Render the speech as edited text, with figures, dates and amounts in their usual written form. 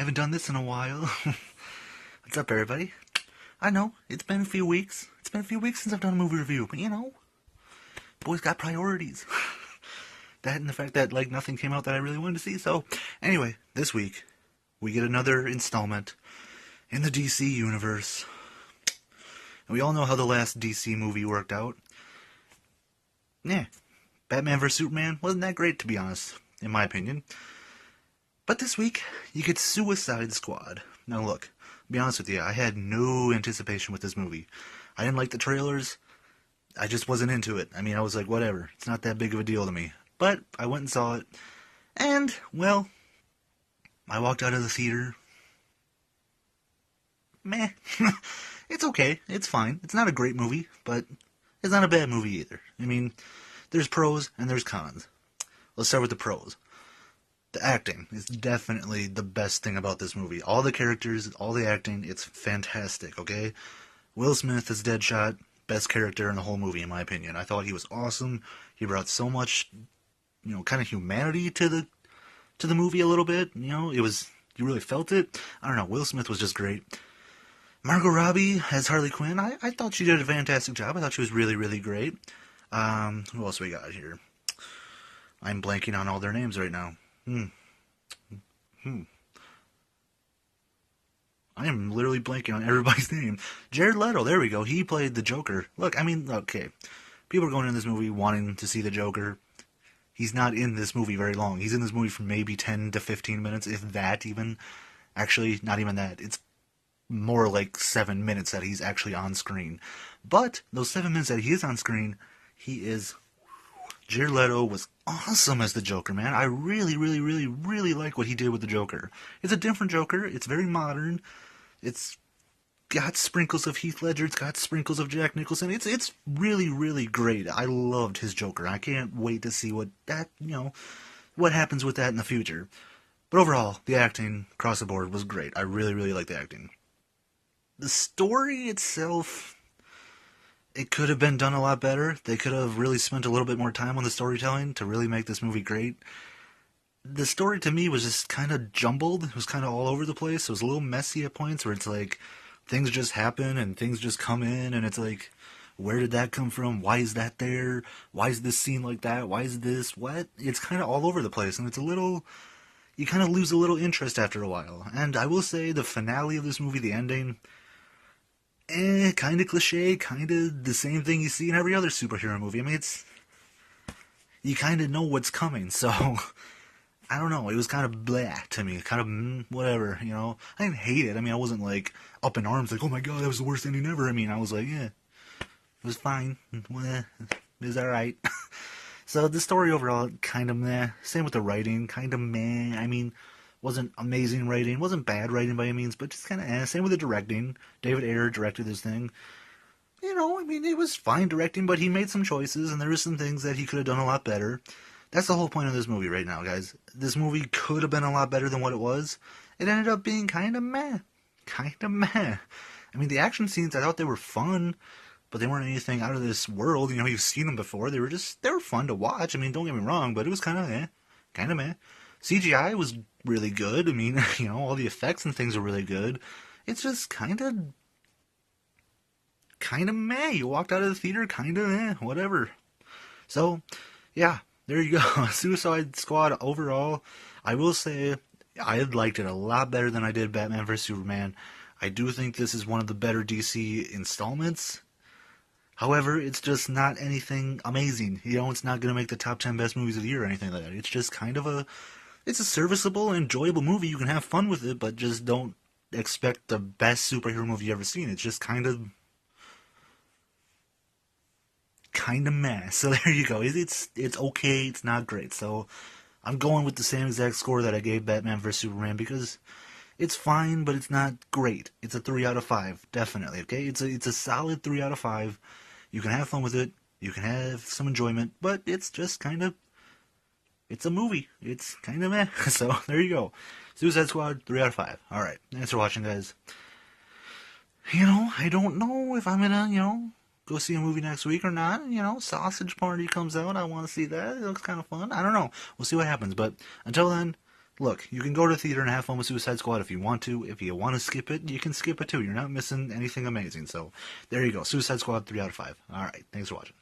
haven't done this in a while. What's up, everybody? I know, it's been a few weeks. It's been a few weeks since I've done a movie review, but boys got priorities. That and the fact that, nothing came out that I really wanted to see. So, anyway, this week, we get another installment in the DC universe. And we all know how the last DC movie worked out. Yeah, Batman vs. Superman wasn't that great, to be honest, in my opinion. But this week, you get Suicide Squad. Now look, to be honest with you, I had no anticipation with this movie. I didn't like the trailers. I just wasn't into it. I mean, I was like, whatever. It's not that big of a deal to me. But I went and saw it. And, well, I walked out of the theater. Meh. It's okay. It's fine. It's not a great movie, but it's not a bad movie either. I mean, there's pros and there's cons. Let's start with the pros. The acting is definitely the best thing about this movie. All the characters, all the acting, it's fantastic, okay? Will Smith as Deadshot, best character in the whole movie, in my opinion. I thought he was awesome. He brought so much, kind of humanity to the movie a little bit. You really felt it. I don't know, Will Smith was just great. Margot Robbie as Harley Quinn, I thought she did a fantastic job. I thought she was really, really great. Who else we got here? I'm blanking on all their names right now. I am literally blanking on everybody's name. Jared Leto, there we go. He played the Joker. Look, okay. People are going in this movie wanting to see the Joker. He's not in this movie very long. He's in this movie for maybe 10 to 15 minutes, if that even. Actually, not even that. It's more like 7 minutes that he's actually on screen. But those 7 minutes that he is on screen, he is... Jared Leto was awesome as the Joker, man. I really, really, really, really like what he did with the Joker. It's a different Joker. It's very modern. It's got sprinkles of Heath Ledger. It's got sprinkles of Jack Nicholson. It's really, really great. I loved his Joker. I can't wait to see what happens with that in the future. But overall, the acting across the board was great. I really, really liked the acting. The story itself... It could have been done a lot better. They could have really spent a little bit more time on the storytelling to really make this movie great. The story to me was just kind of jumbled. It was kind of all over the place. It was a little messy at points where it's like things just happen and things just come in and it's like, where did that come from? Why is that there? Why is this scene like that? Why is this? What? It's kind of all over the place and it's a little... You kind of lose a little interest after a while. And I will say the finale of this movie, the ending... kind of cliche, kind of the same thing you see in every other superhero movie. I mean, you kind of know what's coming, so, I don't know, it was kind of blah to me, kind of whatever, I didn't hate it. I mean, I wasn't, up in arms, oh my god, that was the worst ending ever. I mean, I was like, yeah, it was fine, it was alright. So, the story overall, kind of meh. Same with the writing, kind of meh. I mean... Wasn't amazing writing, wasn't bad writing by any means, but just kind of Same with the directing. David Ayer directed this thing. It was fine directing, but he made some choices, and there were some things that he could have done a lot better. That's the whole point of this movie right now, guys. This movie could have been a lot better than what it was. It ended up being kind of meh. Kind of meh. I mean, the action scenes, I thought they were fun, but they weren't anything out of this world. You've seen them before. They were fun to watch. I mean, don't get me wrong, but it was kind of meh. CGI was really good. I mean, all the effects and things are really good. It's just kind of meh. You walked out of the theater kind of whatever. So, yeah, there you go. Suicide Squad overall, I will say I liked it a lot better than I did Batman vs. Superman. I do think this is one of the better DC installments. However, it's just not anything amazing. It's not going to make the top 10 best movies of the year or anything like that. It's just kind of it's a serviceable, enjoyable movie. You can have fun with it, but just don't expect the best superhero movie you've ever seen. It's just kind of meh. So there you go. It's okay. It's not great. So I'm going with the same exact score that I gave Batman vs. Superman because it's fine, but it's not great. It's a 3 out of 5, definitely. Okay, it's a solid 3 out of 5. You can have fun with it. You can have some enjoyment, but it's just kind of... It's a movie. It's kind of meh. So, there you go. Suicide Squad, 3 out of 5. Alright, thanks for watching, guys. I don't know if I'm gonna, go see a movie next week or not. Sausage Party comes out. I want to see that. It looks kind of fun. I don't know. We'll see what happens. But, until then, Look, you can go to the theater and have fun with Suicide Squad if you want to. If you want to skip it, you can skip it too. You're not missing anything amazing. So there you go. Suicide Squad 3 out of 5. All right. Thanks for watching.